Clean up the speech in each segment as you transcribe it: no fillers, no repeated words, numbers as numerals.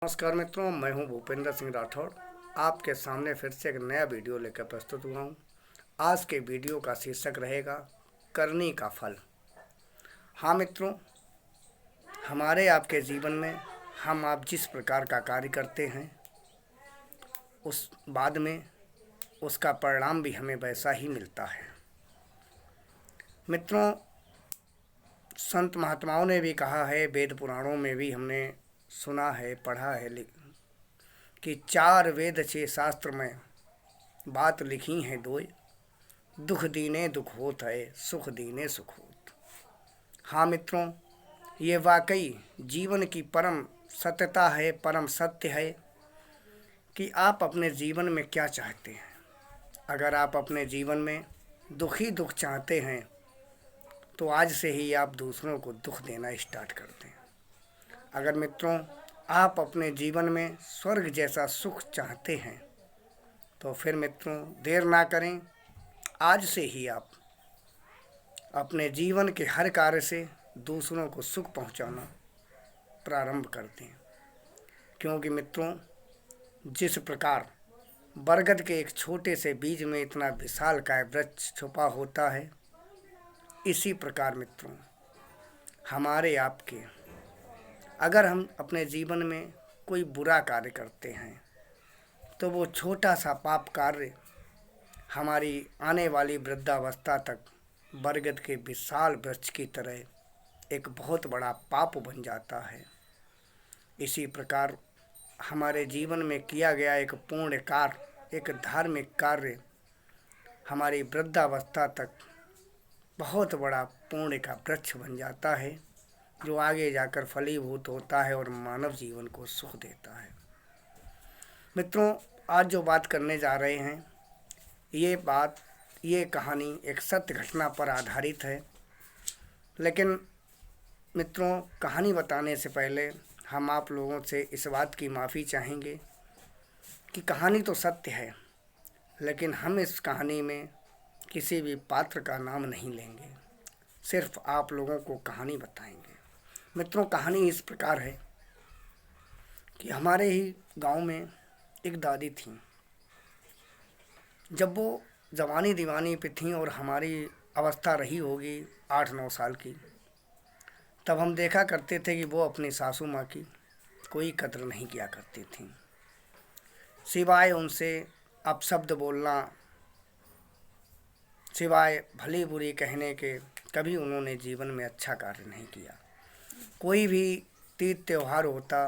नमस्कार मित्रों, मैं हूं भूपेंद्र सिंह राठौड़। आपके सामने फिर से एक नया वीडियो लेकर प्रस्तुत हुआ हूं। आज के वीडियो का शीर्षक रहेगा करनी का फल। हाँ मित्रों, हमारे आपके जीवन में हम आप जिस प्रकार का कार्य करते हैं उस बाद में उसका परिणाम भी हमें वैसा ही मिलता है। मित्रों, संत महात्माओं ने भी कहा है, वेद पुराणों में भी हमने सुना है, पढ़ा है कि चार वेद छे शास्त्र में बात लिखी है दोय, दुख दीने दुख होत है, सुख दीने सुख होत। हाँ मित्रों, ये वाकई जीवन की परम सत्यता है, परम सत्य है कि आप अपने जीवन में क्या चाहते हैं। अगर आप अपने जीवन में दुख ही दुख चाहते हैं तो आज से ही आप दूसरों को दुख देना स्टार्ट कर दें। अगर मित्रों आप अपने जीवन में स्वर्ग जैसा सुख चाहते हैं तो फिर मित्रों देर ना करें, आज से ही आप अपने जीवन के हर कार्य से दूसरों को सुख पहुंचाना प्रारंभ कर दें। क्योंकि मित्रों जिस प्रकार बरगद के एक छोटे से बीज में इतना विशालकाय वृक्ष छुपा होता है, इसी प्रकार मित्रों हमारे आपके अगर हम अपने जीवन में कोई बुरा कार्य करते हैं तो वो छोटा सा पाप कार्य हमारी आने वाली वृद्धावस्था तक बरगद के विशाल वृक्ष की तरह एक बहुत बड़ा पाप बन जाता है। इसी प्रकार हमारे जीवन में किया गया एक पुण्य कार्य, एक धार्मिक कार्य हमारी वृद्धावस्था तक बहुत बड़ा पुण्य का वृक्ष बन जाता है, जो आगे जाकर फलीभूत होता है और मानव जीवन को सुख देता है। मित्रों, आज जो बात करने जा रहे हैं ये कहानी एक सत्य घटना पर आधारित है। लेकिन मित्रों, कहानी बताने से पहले हम आप लोगों से इस बात की माफ़ी चाहेंगे कि कहानी तो सत्य है, लेकिन हम इस कहानी में किसी भी पात्र का नाम नहीं लेंगे, सिर्फ आप लोगों को कहानी बताएंगे। मित्रों, कहानी इस प्रकार है कि हमारे ही गांव में एक दादी थी। जब वो जवानी दीवानी पे थी और हमारी अवस्था रही होगी 8-9 साल की, तब हम देखा करते थे कि वो अपनी सासू माँ की कोई कद्र नहीं किया करती थी, सिवाय उनसे अपशब्द बोलना, सिवाय भली बुरी कहने के कभी उन्होंने जीवन में अच्छा कार्य नहीं किया। कोई भी तीज त्यौहार होता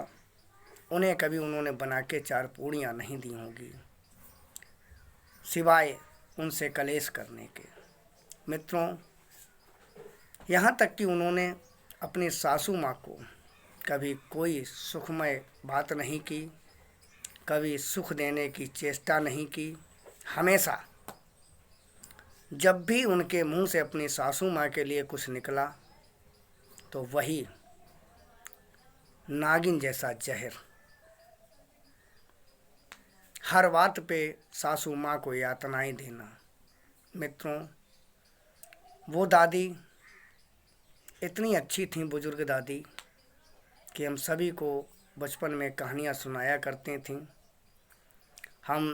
उन्हें कभी उन्होंने बना के 4 पूड़ियाँ नहीं दी होंगी, सिवाय उनसे कलेश करने के। मित्रों, यहाँ तक कि उन्होंने अपनी सासू माँ को कभी कोई सुखमय बात नहीं की, कभी सुख देने की चेष्टा नहीं की। हमेशा जब भी उनके मुंह से अपनी सासू माँ के लिए कुछ निकला तो वही नागिन जैसा जहर, हर बात पे सासू माँ को यातनाएं देना। मित्रों, वो दादी इतनी अच्छी थी, बुजुर्ग दादी, कि हम सभी को बचपन में कहानियाँ सुनाया करती थीं। हम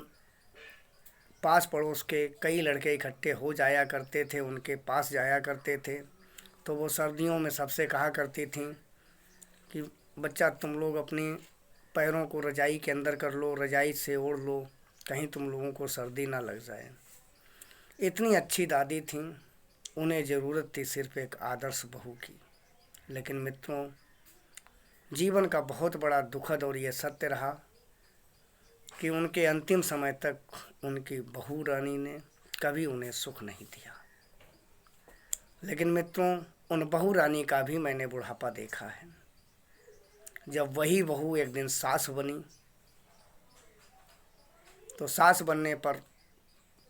पास पड़ोस के कई लड़के इकट्ठे हो जाया करते थे, उनके पास जाया करते थे, तो वो सर्दियों में सबसे कहा करती थीं कि बच्चा तुम लोग अपनी पैरों को रजाई के अंदर कर लो, रजाई से ओढ़ लो, कहीं तुम लोगों को सर्दी ना लग जाए। इतनी अच्छी दादी थीं, उन्हें ज़रूरत थी सिर्फ एक आदर्श बहू की। लेकिन मित्रों, जीवन का बहुत बड़ा दुखद और ये सत्य रहा कि उनके अंतिम समय तक उनकी बहू रानी ने कभी उन्हें सुख नहीं दिया। लेकिन मित्रों, उन बहू रानी का भी मैंने बुढ़ापा देखा है। जब वही बहू एक दिन सास बनी तो सास बनने पर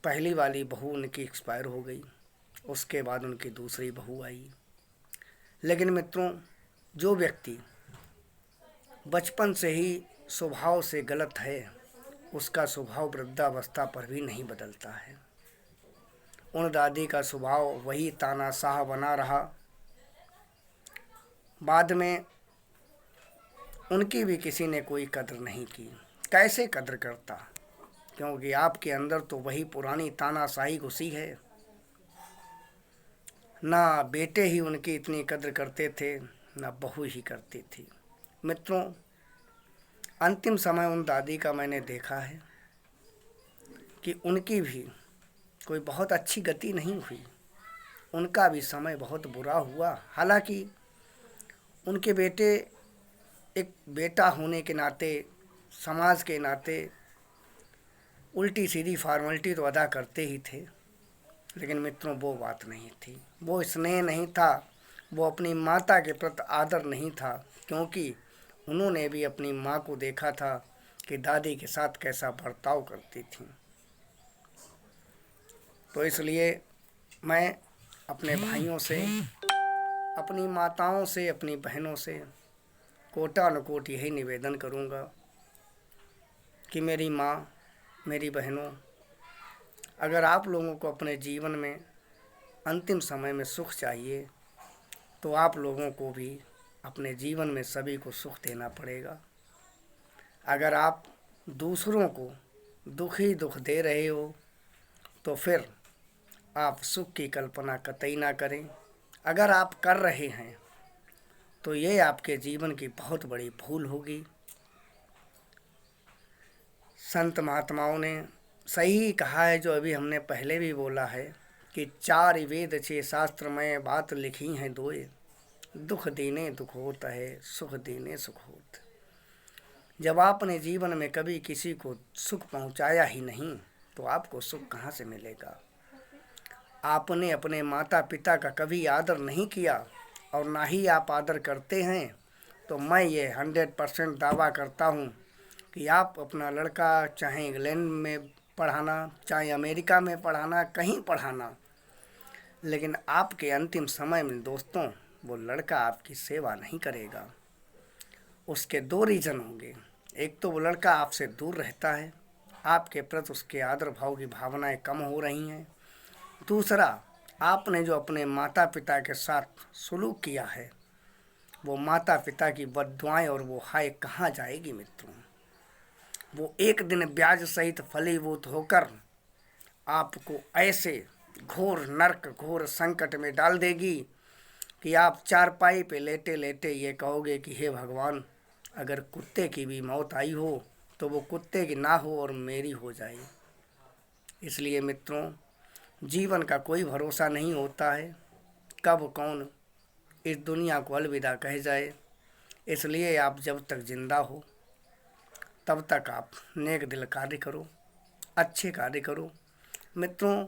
पहली वाली बहू उनकी एक्सपायर हो गई, उसके बाद उनकी दूसरी बहू आई। लेकिन मित्रों, जो व्यक्ति बचपन से ही स्वभाव से गलत है, उसका स्वभाव वृद्धावस्था पर भी नहीं बदलता है। उन दादी का स्वभाव वही तानाशाह बना रहा। बाद में उनकी भी किसी ने कोई कदर नहीं की। कैसे कदर करता, क्योंकि आपके अंदर तो वही पुरानी तानाशाही घुसी है। ना बेटे ही उनकी इतनी कदर करते थे, ना बहू ही करती थी। मित्रों, अंतिम समय उन दादी का मैंने देखा है कि उनकी भी कोई बहुत अच्छी गति नहीं हुई। उनका भी समय बहुत बुरा हुआ। हालांकि उनके बेटे, एक बेटा होने के नाते, समाज के नाते उल्टी सीधी फॉर्मेलिटी तो अदा करते ही थे, लेकिन मित्रों वो बात नहीं थी, वो स्नेह नहीं था, वो अपनी माता के प्रति आदर नहीं था, क्योंकि उन्होंने भी अपनी माँ को देखा था कि दादी के साथ कैसा बर्ताव करती थी। तो इसलिए मैं अपने भाइयों से, अपनी माताओं से, अपनी बहनों से कोटानुकोट यही निवेदन करूँगा कि मेरी माँ, मेरी बहनों, अगर आप लोगों को अपने जीवन में अंतिम समय में सुख चाहिए तो आप लोगों को भी अपने जीवन में सभी को सुख देना पड़ेगा। अगर आप दूसरों को दुख ही दुख दे रहे हो तो फिर आप सुख की कल्पना कतई ना करें। अगर आप कर रहे हैं तो ये आपके जीवन की बहुत बड़ी भूल होगी। संत महात्माओं ने सही कहा है, जो अभी हमने पहले भी बोला है कि 4 वेद 6 शास्त्र में बात लिखी हैं दोए, दुख दीने दुख होता है, सुख दीने सुख होता। जब आपने जीवन में कभी किसी को सुख पहुंचाया ही नहीं तो आपको सुख कहाँ से मिलेगा। आपने अपने माता पिता का कभी आदर नहीं किया और ना ही आप आदर करते हैं, तो मैं ये 100% दावा करता हूँ कि आप अपना लड़का चाहे इंग्लैंड में पढ़ाना, चाहे अमेरिका में पढ़ाना, कहीं पढ़ाना, लेकिन आपके अंतिम समय में दोस्तों वो लड़का आपकी सेवा नहीं करेगा। उसके 2 रीज़न होंगे। एक तो वो लड़का आपसे दूर रहता है, आपके प्रति उसके आदर भाव की भावनाएं कम हो रही हैं। दूसरा, आपने जो अपने माता पिता के साथ सुलूक किया है, वो माता पिता की बद्दुआएं और वो हाय कहाँ जाएगी मित्रों। वो एक दिन ब्याज सहित फलीभूत होकर आपको ऐसे घोर नरक, घोर संकट में डाल देगी कि आप चारपाई पे लेटे लेटे ये कहोगे कि हे भगवान, अगर कुत्ते की भी मौत आई हो तो वो कुत्ते की ना हो और मेरी हो जाए। इसलिए मित्रों, जीवन का कोई भरोसा नहीं होता है, कब कौन इस दुनिया को अलविदा कह जाए। इसलिए आप जब तक जिंदा हो तब तक आप नेक दिल कार्य करो, अच्छे कार्य करो। मित्रों,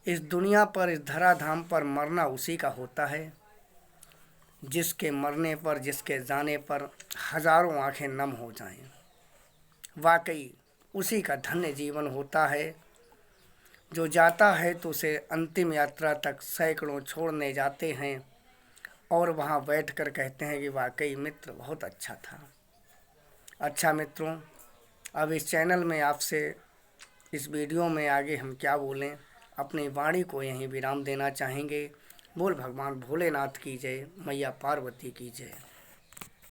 इस दुनिया पर, इस धराधाम पर मरना उसी का होता है जिसके मरने पर, जिसके जाने पर हजारों आंखें नम हो जाएं। वाकई उसी का धन्य जीवन होता है। जो जाता है तो उसे अंतिम यात्रा तक सैकड़ों छोड़ने जाते हैं और वहाँ बैठकर कहते हैं कि वाकई मित्र बहुत अच्छा था। अच्छा मित्रों, अब इस चैनल में आपसे, इस वीडियो में आगे हम क्या बोलें, अपनी वाणी को यहीं विराम देना चाहेंगे। बोल भगवान भोलेनाथ की जय, मैया पार्वती की जय।